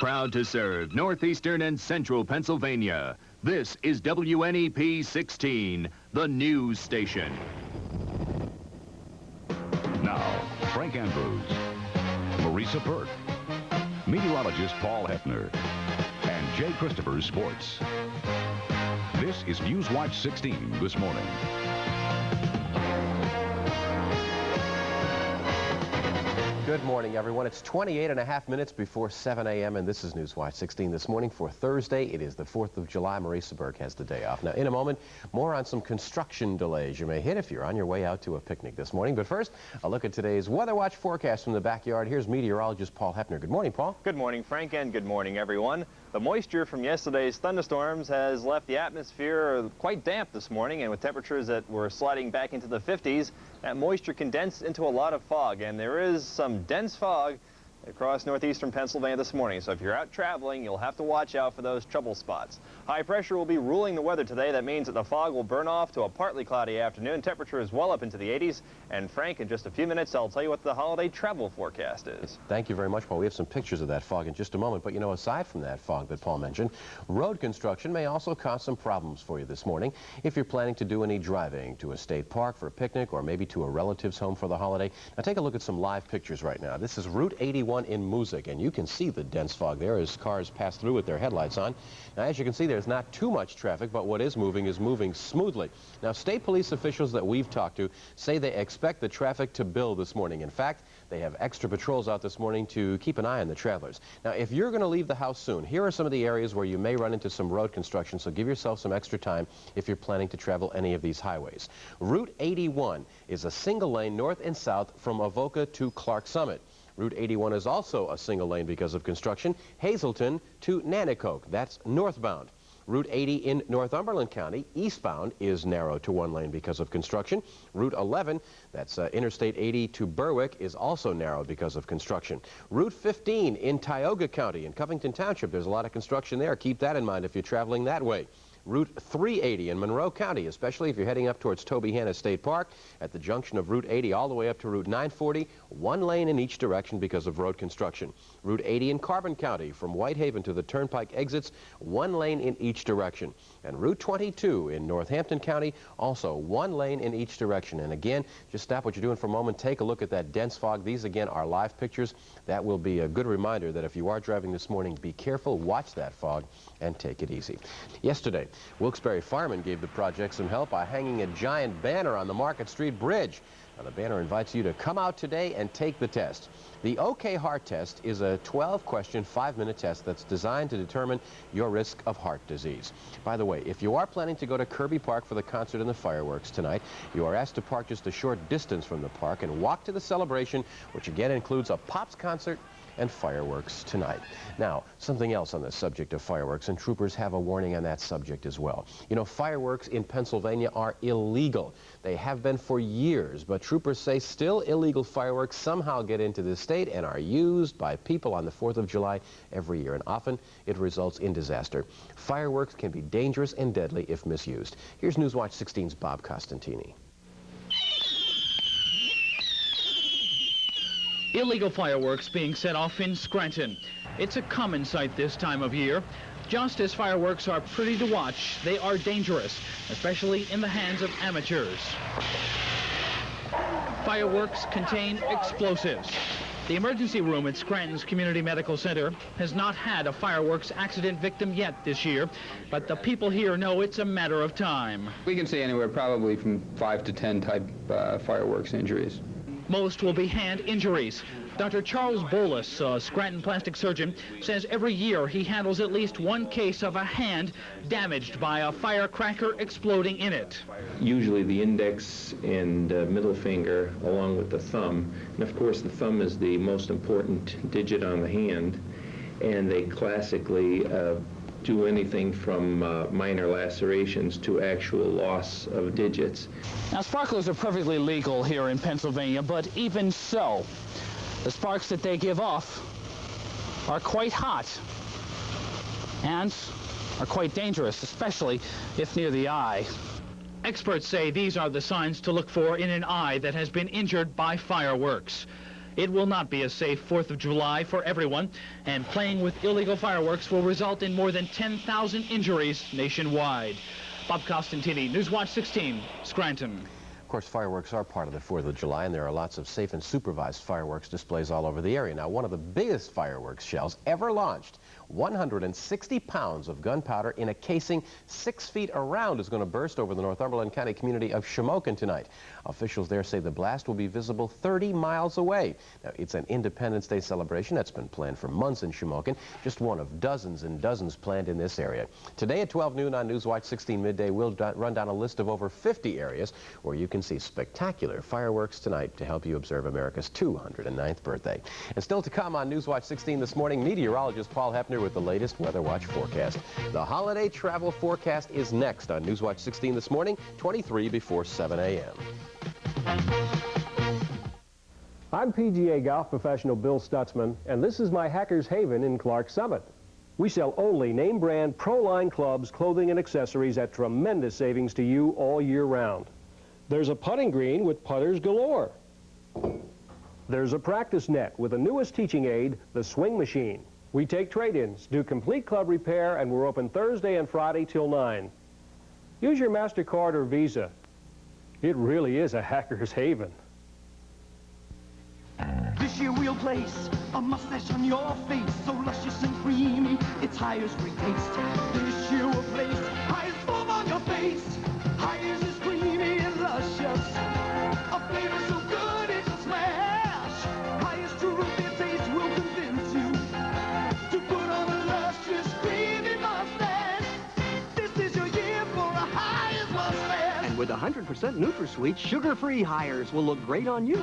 Proud to serve northeastern and central Pennsylvania. This is WNEP 16, the news station. Now, Frank Andrews, Marisa Burke, meteorologist Paul Hefner, and Jay Christopher's sports. This is Newswatch 16 this morning. Good morning, everyone. It's 28.5 minutes before 7 a.m., and this is Newswatch 16 this morning for Thursday. It is the 4th of July. Marisa Burke has the day off. Now, in a moment, more on some construction delays you may hit if you're on your way out to a picnic this morning. But first, a look at today's Weather Watch forecast from the backyard. Here's meteorologist Paul Hefner. Good morning, Paul. Good morning, Frank, and good morning, everyone. The moisture from yesterday's thunderstorms has left the atmosphere quite damp this morning, and with temperatures that were sliding back into the 50s, that moisture condensed into a lot of fog, and there is some dense fog across northeastern Pennsylvania this morning. So if you're out traveling, you'll have to watch out for those trouble spots. High pressure will be ruling the weather today. That means that the fog will burn off to a partly cloudy afternoon. Temperature is well up into the 80s. And Frank, in just a few minutes, I'll tell you what the holiday travel forecast is. Thank you very much, Paul. We have some pictures of that fog in just a moment. But, you know, aside from that fog that Paul mentioned, road construction may also cause some problems for you this morning. If you're planning to do any driving to a state park for a picnic or maybe to a relative's home for the holiday. Now, take a look at some live pictures right now. This is Route 81 in Moosic, and you can see the dense fog there as cars pass through with their headlights on. Now, as you can see, there's not too much traffic, but what is moving smoothly. Now, state police officials that we've talked to say they expect the traffic to build this morning. In fact, they have extra patrols out this morning to keep an eye on the travelers. Now, if you're going to leave the house soon, here are some of the areas where you may run into some road construction, so give yourself some extra time if you're planning to travel any of these highways. Route 81 is a single lane north and south from Avoca to Clark Summit. Route 81 is also a single lane because of construction. Hazleton to Nanticoke, that's northbound. Route 80 in Northumberland County, eastbound, is narrow to one lane because of construction. Route 11, that's Interstate 80 to Berwick, is also narrow because of construction. Route 15 in Tioga County in Covington Township, there's a lot of construction there. Keep that in mind if you're traveling that way. Route 380 in Monroe County, especially if you're heading up towards Tobyhanna State Park at the junction of Route 80 all the way up to Route 940, one lane in each direction because of road construction. Route 80 in Carbon County from Whitehaven to the Turnpike exits, one lane in each direction. And Route 22 in Northampton County, also one lane in each direction. And again, just stop what you're doing for a moment, take a look at that dense fog. These again are live pictures. That will be a good reminder that if you are driving this morning, be careful, watch that fog, and take it easy. Yesterday, Wilkes-Barre firemen gave the project some help by hanging a giant banner on the Market Street Bridge. Now, the banner invites you to come out today and take the test. The OK Heart Test is a 12-question, 5-minute test that's designed to determine your risk of heart disease. By the way, if you are planning to go to Kirby Park for the concert and the fireworks tonight, you are asked to park just a short distance from the park and walk to the celebration, which again includes a Pops concert and fireworks tonight. Now, something else on the subject of fireworks, and troopers have a warning on that subject as well. You know, fireworks in Pennsylvania are illegal. They have been for years, but troopers say still illegal fireworks somehow get into the state and are used by people on the 4th of July every year, and often it results in disaster. Fireworks can be dangerous and deadly if misused. Here's Newswatch 16's Bob Costantini. Illegal fireworks being set off in Scranton. It's a common sight this time of year. Just as fireworks are pretty to watch, they are dangerous, especially in the hands of amateurs. Fireworks contain explosives. The emergency room at Scranton's Community Medical Center has not had a fireworks accident victim yet this year, but the people here know it's a matter of time. We can see anywhere probably from 5 to 10 type fireworks injuries. Most will be hand injuries. Dr. Charles Bolus, a Scranton plastic surgeon, says every year he handles at least one case of a hand damaged by a firecracker exploding in it. Usually the index and middle finger along with the thumb. And of course the thumb is the most important digit on the hand. And they classically do anything from minor lacerations to actual loss of digits. Now, sparklers are perfectly legal here in Pennsylvania, but even so, the sparks that they give off are quite hot and are quite dangerous, especially if near the eye. Experts say these are the signs to look for in an eye that has been injured by fireworks. It will not be a safe 4th of July for everyone, and playing with illegal fireworks will result in more than 10,000 injuries nationwide. Bob Costantini, Newswatch 16, Scranton. Of course, fireworks are part of the 4th of July, and there are lots of safe and supervised fireworks displays all over the area. Now, one of the biggest fireworks shells ever launched, 160 pounds of gunpowder in a casing 6 feet around, is going to burst over the Northumberland County community of Shamokin tonight. Officials there say the blast will be visible 30 miles away. Now, it's an Independence Day celebration that's been planned for months in Shamokin, just one of dozens and dozens planned in this area. Today at 12 noon on Newswatch 16 midday, we'll run down a list of over 50 areas where you can see spectacular fireworks tonight to help you observe America's 209th birthday. And still to come on Newswatch 16 this morning, meteorologist Paul Hefner with the latest Weather Watch forecast. The holiday travel forecast is next on Newswatch 16 this morning, 23 before 7 a.m. I'm PGA golf professional Bill Stutzman, and this is my Hackers Haven in Clark Summit. We sell only name brand Pro-Line clubs, clothing, and accessories at tremendous savings to you all year round. There's a putting green with putters galore. There's a practice net with the newest teaching aid, the Swing Machine. We take trade-ins, do complete club repair, and we're open Thursday and Friday till 9. Use your MasterCard or Visa. It really is a Hacker's Haven. This year we'll place a mustache on your face, so luscious and creamy, it's Hires great taste. This year we'll place Hires foam on your face. Hires is creamy and luscious, a flavor so good it's a smash. Hires true root beer taste will convince you to put on a luscious creamy mustache. This is your year for a Hires mustache. And with 100% NutraSweet, sugar-free Hires will look great on you.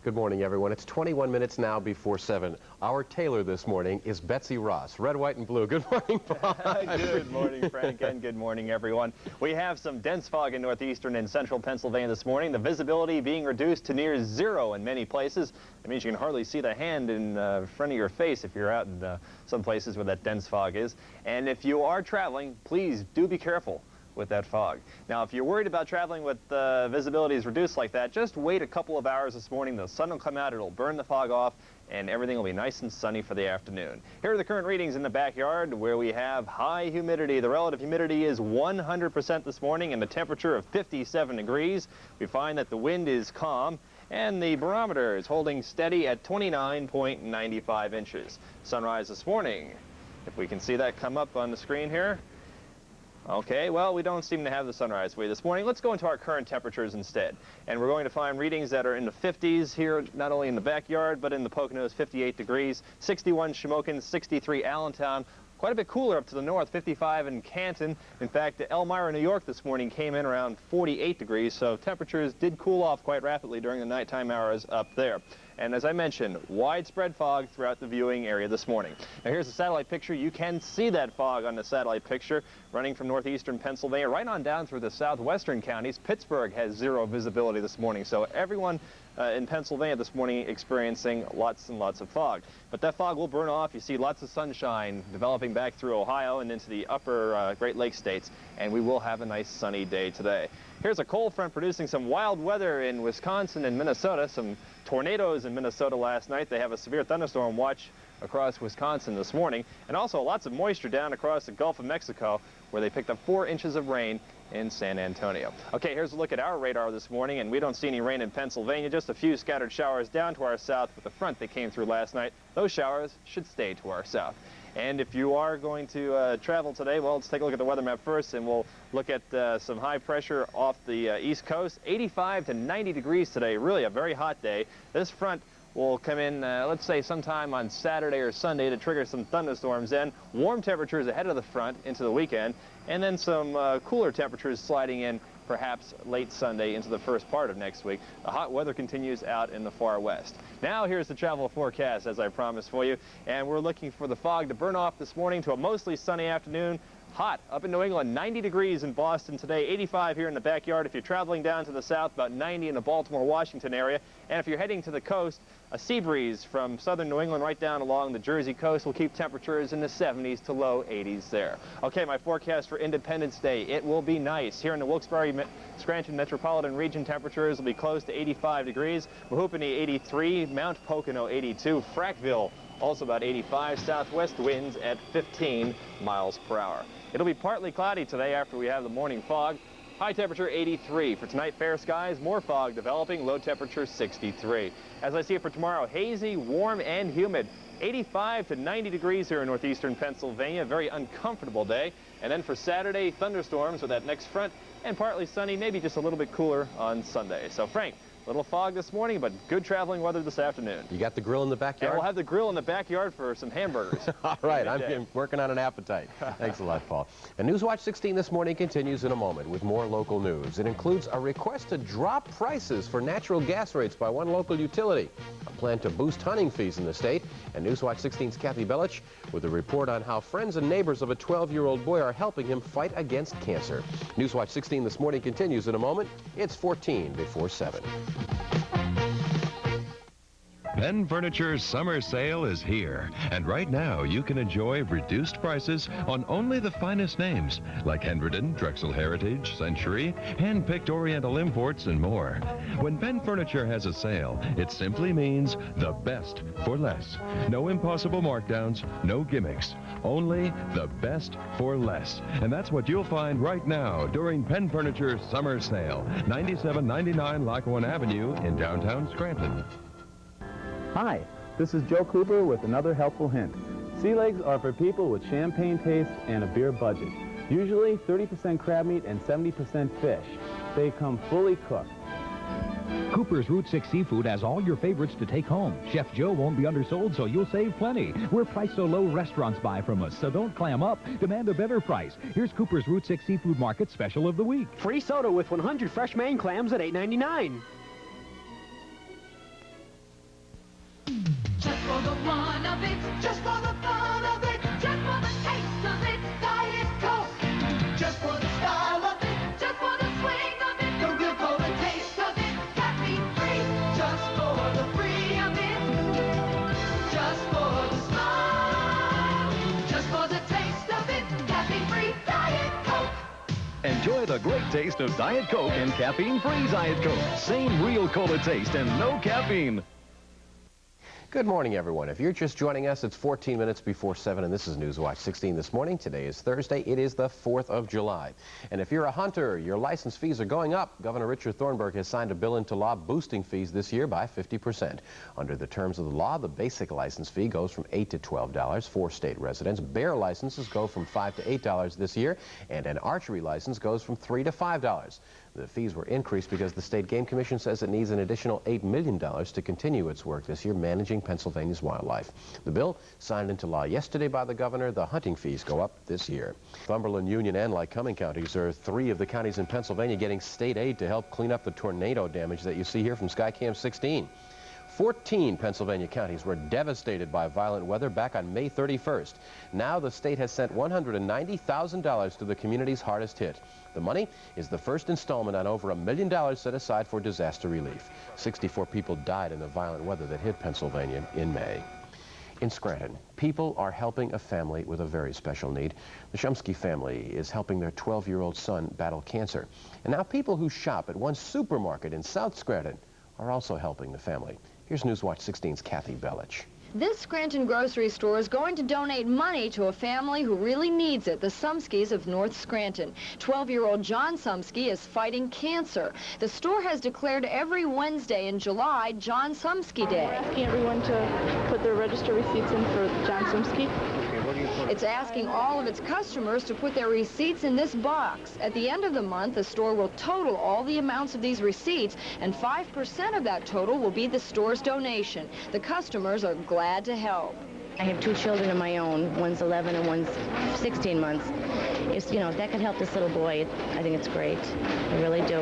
Good morning, everyone. It's 21 minutes now before 7. Our tailor this morning is Betsy Ross, red, white, and blue. Good morning, Paul. Good morning, Frank, and good morning, everyone. We have some dense fog in northeastern and central Pennsylvania this morning. The visibility being reduced to near zero in many places. That means you can hardly see the hand in front of your face if you're out in some places where that dense fog is. And if you are traveling, please do be careful with that fog. Now, if you're worried about traveling with visibility is reduced like that, just wait a couple of hours this morning. The sun will come out, it'll burn the fog off, and everything will be nice and sunny for the afternoon. Here are the current readings in the backyard where we have high humidity. The relative humidity is 100% this morning and a temperature of 57 degrees. We find that the wind is calm and the barometer is holding steady at 29.95 inches. Sunrise this morning, if we can see that come up on the screen here. Okay, well, we don't seem to have the sunrise way this morning. Let's go into our current temperatures instead. And we're going to find readings that are in the 50s here, not only in the backyard, but in the Poconos, 58 degrees, 61 Shamokin, 63 Allentown. Quite a bit cooler up to the north, 55 in Canton. In fact, Elmira, New York this morning came in around 48 degrees, so temperatures did cool off quite rapidly during the nighttime hours up there. And as I mentioned, widespread fog throughout the viewing area this morning. Now here's a satellite picture. You can see that fog on the satellite picture running from northeastern Pennsylvania right on down through the southwestern counties. Pittsburgh has zero visibility this morning, so everyone in Pennsylvania this morning experiencing lots and lots of fog. But that fog will burn off. You see lots of sunshine developing back through Ohio and into the upper Great Lakes states, and we will have a nice sunny day today. Here's a cold front producing some wild weather in Wisconsin and Minnesota, some tornadoes in Minnesota last night. They have a severe thunderstorm watch across Wisconsin this morning, and also lots of moisture down across the Gulf of Mexico, where they picked up 4 inches of rain in San Antonio. Okay, here's a look at our radar this morning, and we don't see any rain in Pennsylvania, just a few scattered showers down to our south with the front that came through last night. Those showers should stay to our south. And if you are going to travel today, well, let's take a look at the weather map first, and we'll look at some high pressure off the east coast. 85 to 90 degrees today, really a very hot day. This front will come in, let's say, sometime on Saturday or Sunday to trigger some thunderstorms in. Warm temperatures ahead of the front into the weekend, and then some cooler temperatures sliding in perhaps late Sunday into the first part of next week. The hot weather continues out in the far west. Now here's the travel forecast, as I promised for you, and we're looking for the fog to burn off this morning to a mostly sunny afternoon. hot. Up in New England, 90 degrees in Boston today, 85 here in the backyard. If you're traveling down to the south, about 90 in the Baltimore, Washington area. And if you're heading to the coast, a sea breeze from southern New England right down along the Jersey coast will keep temperatures in the 70s to low 80s there. Okay, my forecast for Independence Day. It will be nice. Here in the Wilkes-Barre, Scranton metropolitan region, temperatures will be close to 85 degrees. Mahoopany 83, Mount Pocono 82, Frackville also about 85, southwest winds at 15 miles per hour. It'll be partly cloudy today after we have the morning fog. High temperature 83. For tonight, fair skies, more fog developing, low temperature 63. As I see it for tomorrow, hazy, warm, and humid. 85 to 90 degrees here in northeastern Pennsylvania. Very uncomfortable day. And then for Saturday, thunderstorms with that next front, and partly sunny, maybe just a little bit cooler on Sunday. So, Frank, little fog this morning, but good traveling weather this afternoon. You got the grill in the backyard? And we'll have the grill in the backyard for some hamburgers. All right, I'm working on an appetite. Thanks a lot, Paul. And Newswatch 16 this morning continues in a moment with more local news. It includes a request to drop prices for natural gas rates by one local utility, a plan to boost hunting fees in the state, and Newswatch 16's Kathy Belich with a report on how friends and neighbors of a 12-year-old boy are helping him fight against cancer. Newswatch 16 this morning continues in a moment. It's 14 before 7. Penn Furniture's summer sale is here, and right now you can enjoy reduced prices on only the finest names like Hendredon, Drexel Heritage, Century, hand-picked Oriental imports, and more. When Penn Furniture has a sale, it simply means the best for less. No impossible markdowns, no gimmicks, only the best for less. And that's what you'll find right now during Penn Furniture's summer sale, 9799 Lackawanna Avenue in downtown Scranton. Hi, this is Joe Cooper with another helpful hint. Sea legs are for people with champagne taste and a beer budget. Usually 30% crab meat and 70% fish. They come fully cooked. Cooper's Route 6 Seafood has all your favorites to take home. Chef Joe won't be undersold, so you'll save plenty. We're priced so low restaurants buy from us, so don't clam up. Demand a better price. Here's Cooper's Route 6 Seafood Market Special of the Week. Free soda with 100 fresh Maine clams at $8.99. Just for the fun of it, just for the fun of it, just for the taste of it, Diet Coke. Just for the style of it, just for the swing of it, the real Cola taste of it, caffeine free. Just for the free of it, just for the smile, just for the taste of it, caffeine free Diet Coke. Enjoy the great taste of Diet Coke and caffeine-free Diet Coke. Same real cola taste and no caffeine. Good morning, everyone. If you're just joining us, it's 14 minutes before 7, and this is Newswatch 16 this morning. Today is Thursday. It is the 4th of July. And if you're a hunter, your license fees are going up. Governor Richard Thornburg has signed a bill into law boosting fees this year by 50%. Under the terms of the law, the basic license fee goes from $8 to $12 for state residents. Bear licenses go from $5 to $8 this year, and an archery license goes from $3 to $5. The fees were increased because the State Game Commission says it needs an additional $8 million to continue its work this year managing Pennsylvania's wildlife. The bill, signed into law yesterday by the governor, the hunting fees go up this year. Cumberland, Union, and Lycoming counties are 3 of the counties in Pennsylvania getting state aid to help clean up the tornado damage that you see here from Skycam 16. 14 Pennsylvania counties were devastated by violent weather back on May 31st. Now the state has sent $190,000 to the communities hardest hit. The money is the first installment on over $1 million set aside for disaster relief. 64 people died in the violent weather that hit Pennsylvania in May. In Scranton, people are helping a family with a very special need. The Shumsky family is helping their 12-year-old son battle cancer. And now people who shop at one supermarket in South Scranton are also helping the family. Here's Newswatch 16's Kathy Belich. This Scranton grocery store is going to donate money to a family who really needs it, the Sumskys of North Scranton. 12-year-old John Sumsky is fighting cancer. The store has declared every Wednesday in July John Sumsky Day. Asking everyone to put their register receipts in for John Sumsky. It's asking all of its customers to put their receipts in this box. At the end of the month, the store will total all the amounts of these receipts, and 5% of that total will be the store's donation. The customers are glad to help. I have 2 children of my own. One's 11 and one's 16 months. If that can help this little boy, I think it's great. I really do.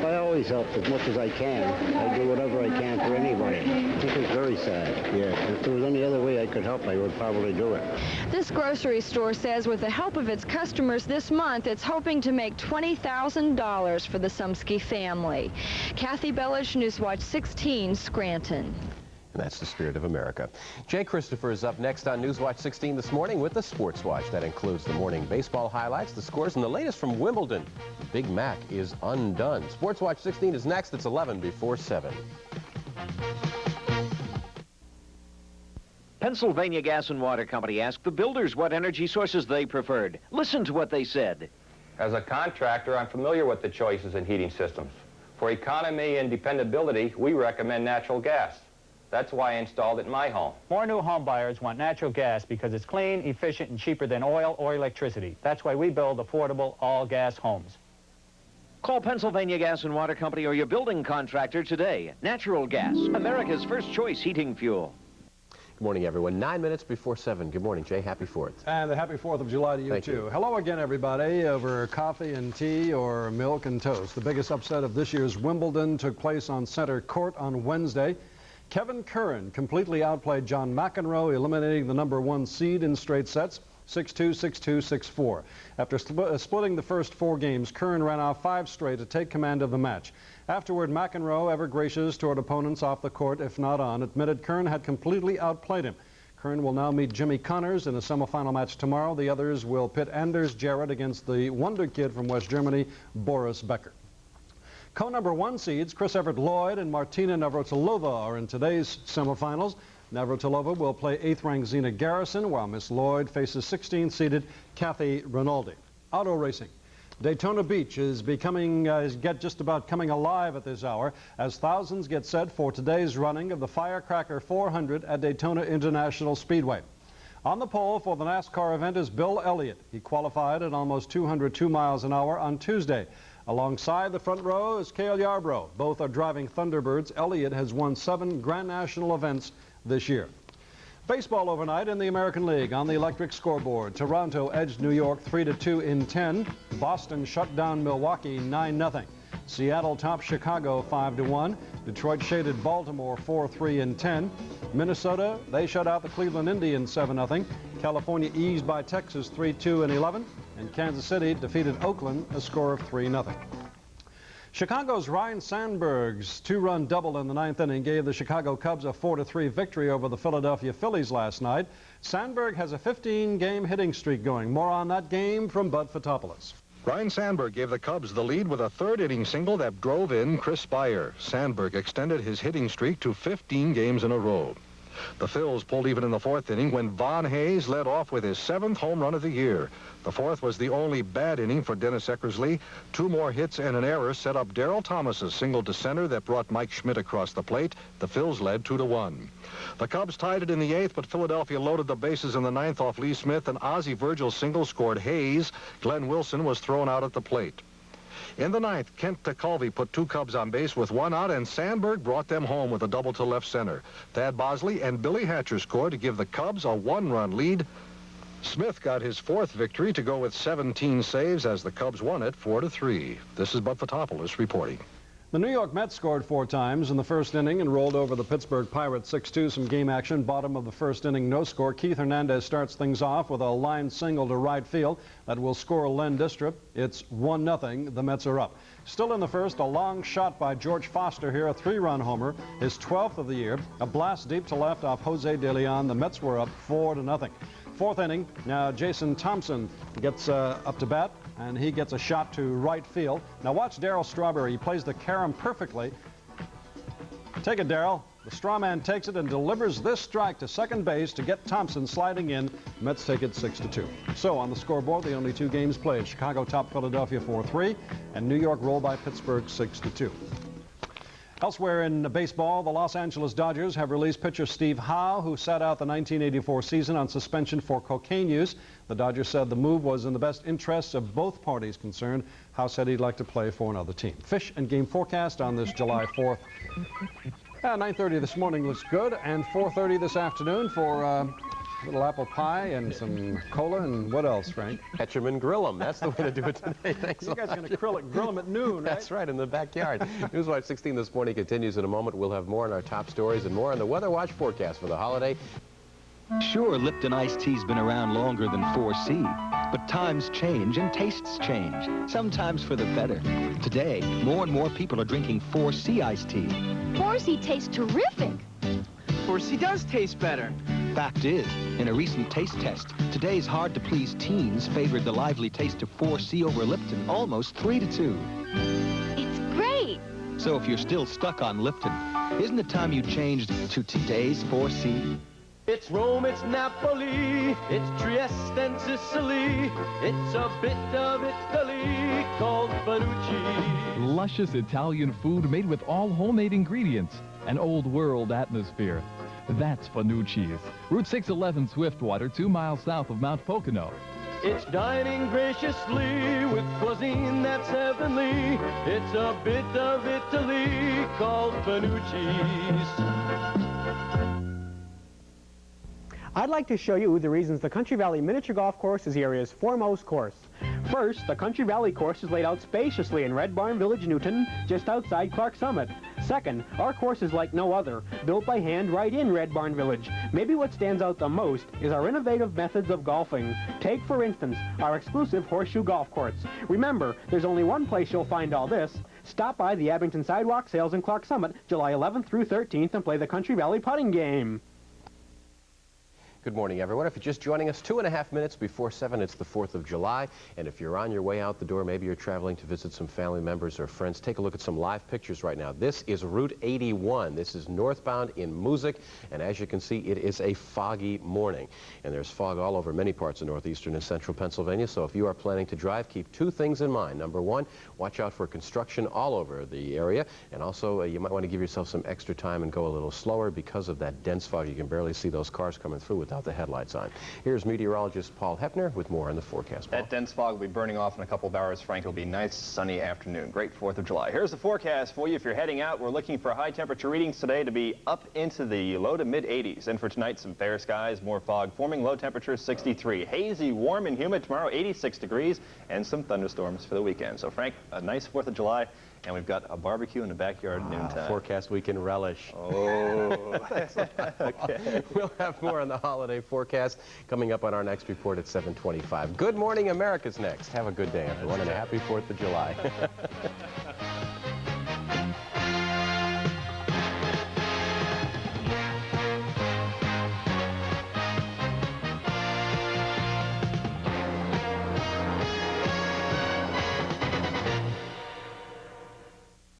I always help as much as I can. I do whatever I can for anybody. I think it's very sad, yeah. If there was any other way I could help, I would probably do it. This grocery store says with the help of its customers this month, it's hoping to make $20,000 for the Sumsky family. Kathy Bellish, Newswatch 16, Scranton. And that's the spirit of America. Jay Christopher is up next on Newswatch 16 this morning with the Sports Watch. That includes the morning baseball highlights, the scores, and the latest from Wimbledon. Big Mac is undone. Sports Watch 16 is next. It's 11 before 7. Pennsylvania Gas and Water Company asked the builders what energy sources they preferred. Listen to what they said. As a contractor, I'm familiar with the choices in heating systems. For economy and dependability, we recommend natural gas. That's why I installed it in my home. More new home buyers want natural gas because it's clean, efficient, and cheaper than oil or electricity. That's why we build affordable, all-gas homes. Call Pennsylvania Gas and Water Company or your building contractor today. Natural gas, America's first choice heating fuel. Good morning, everyone. 9 minutes before 7. Good morning, Jay. Happy 4th. And a happy 4th of July to you, Thank too. you. Hello again, everybody, over coffee and tea or milk and toast. The biggest upset of this year's Wimbledon took place on center court on Wednesday. Kevin Curran completely outplayed John McEnroe, eliminating the #1 seed in straight sets, 6-2, 6-2, 6-4. After splitting the first 4 games, Curran ran off 5 straight to take command of the match. Afterward, McEnroe, ever gracious toward opponents off the court, if not on, admitted Curran had completely outplayed him. Curran will now meet Jimmy Connors in a semifinal match tomorrow. The others will pit Anders Jarrett against the wonder kid from West Germany, Boris Becker. Co-#1 seeds Chris Everett Lloyd and Martina Navratilova are in today's semifinals. Navratilova will play 8th-ranked Zina Garrison, while Miss Lloyd faces 16th-seeded Kathy Rinaldi. Auto racing. Daytona Beach is just about coming alive at this hour as thousands get set for today's running of the Firecracker 400 at Daytona International Speedway. On the pole for the NASCAR event is Bill Elliott. He qualified at almost 202 miles an hour on Tuesday. Alongside the front row is Cale Yarbrough. Both are driving Thunderbirds. Elliott has won 7 Grand National events this year. Baseball overnight in the American League on the electric scoreboard. Toronto edged New York 3-2 in 10. Boston shut down Milwaukee 9-0. Seattle topped Chicago 5-1. Detroit shaded Baltimore 4-3 in 10. Minnesota, they shut out the Cleveland Indians 7-0. California eased by Texas 3-2 in 11. And Kansas City defeated Oakland a score of 3-0. Chicago's Ryan Sandberg's 2-run double in the 9th inning gave the Chicago Cubs a 4-3 victory over the Philadelphia Phillies last night. Sandberg has a 15-game hitting streak going. More on that game from Bud Fotopoulos. Ryan Sandberg gave the Cubs the lead with a 3rd-inning single that drove in Chris Spire. Sandberg extended his hitting streak to 15 games in a row. The Phils pulled even in the 4th inning when Von Hayes led off with his 7th home run of the year. The 4th was the only bad inning for Dennis Eckersley. 2 more hits and an error set up Darryl Thomas's single to center that brought Mike Schmidt across the plate. The Phils led 2-1. The Cubs tied it in the 8th, but Philadelphia loaded the bases in the 9th off Lee Smith, and Ozzie Virgil's single scored Hayes. Glenn Wilson was thrown out at the plate. In the 9th, Kent Tekulve put 2 Cubs on base with 1 out, and Sandberg brought them home with a double to left center. Thad Bosley and Billy Hatcher scored to give the Cubs a 1-run lead. Smith got his 4th victory to go with 17 saves as the Cubs won it 4-3. This is Bud Fotopoulos reporting. The New York Mets scored 4 times in the 1st inning and rolled over the Pittsburgh Pirates 6-2. Some game action. Bottom of the 1st inning, no score. Keith Hernandez starts things off with a line single to right field that will score Len Distrup. It's 1-0. The Mets are up. Still in the 1st, a long shot by George Foster here, a 3-run homer, his 12th of the year. A blast deep to left off Jose De Leon. The Mets were up 4-0. 4th inning, now Jason Thompson gets up to bat, and he gets a shot to right field. Now watch Darryl Strawberry. He plays the carom perfectly. Take it, Darryl. The straw man takes it and delivers this strike to second base to get Thompson sliding in. Mets take it 6-2. So on the scoreboard, the only 2 games played. Chicago topped Philadelphia 4-3, and New York rolled by Pittsburgh 6-2. Elsewhere in baseball, the Los Angeles Dodgers have released pitcher Steve Howe, who sat out the 1984 season on suspension for cocaine use. The Dodgers said the move was in the best interests of both parties concerned. Howe said he'd like to play for another team. Fish and game forecast on this July 4th. 9:30 this morning looks good, and 4:30 this afternoon for little apple pie and some cola, and what else, Frank? Catch 'em and grill 'em. That's the way to do it today. Thanks. You guys are going to grill them at noon, right? That's right, in the backyard. Newswatch 16 this morning continues in a moment. We'll have more on our top stories and more on the Weather Watch forecast for the holiday. Sure, Lipton iced tea's been around longer than 4C, but times change and tastes change, sometimes for the better. Today, more and more people are drinking 4C iced tea. 4C tastes terrific. 4C does taste better. Fact is, in a recent taste test, today's hard-to-please teens favored the lively taste of 4C over Lipton, almost 3-2. It's great. So if you're still stuck on Lipton, isn't it time you changed to today's 4C? It's Rome, it's Napoli, it's Trieste and Sicily. It's a bit of Italy called Fanucci. Luscious Italian food made with all homemade ingredients. An old world atmosphere. That's Fanucci's. Route 611 Swiftwater, 2 miles south of Mount Pocono. It's dining graciously with cuisine that's heavenly. It's a bit of Italy called Fanucci's. I'd like to show you the reasons the Country Valley Miniature Golf Course is the area's foremost course. First, the Country Valley course is laid out spaciously in Red Barn Village, Newton, just outside Clark Summit. Second, our course is like no other, built by hand right in Red Barn Village. Maybe what stands out the most is our innovative methods of golfing. Take, for instance, our exclusive horseshoe golf courts. Remember, there's only one place you'll find all this. Stop by the Abington Sidewalk Sales in Clark Summit, July 11th through 13th, and play the Country Valley putting game. Good morning, everyone. If you're just joining us, 2.5 minutes before 7, it's the 4th of July. And if you're on your way out the door, maybe you're traveling to visit some family members or friends, take a look at some live pictures right now. This is Route 81. This is northbound in Moosic. And as you can see, it is a foggy morning. And there's fog all over many parts of northeastern and central Pennsylvania. So if you are planning to drive, keep 2 things in mind. Number 1, watch out for construction all over the area. And also, you might want to give yourself some extra time and go a little slower because of that dense fog. You can barely see those cars coming through without the headlights on. Here's meteorologist Paul Hepner with more on the forecast. That dense fog will be burning off in a couple of hours, Frank. It'll be a nice sunny afternoon. Great 4th of July. Here's the forecast for you. If you're heading out, we're looking for high temperature readings today to be up into the low to mid 80s. And for tonight, some fair skies, more fog forming, low temperature 63. Hazy, warm and humid tomorrow, 86 degrees, and some thunderstorms for the weekend. So Frank, a nice 4th of July. And we've got a barbecue in the backyard at noontime. Forecast we can relish. Oh. Okay. We'll have more on the holiday forecast coming up on our next report at 7:25. Good Morning America's next. Have a good day, everyone, and a happy 4th of July.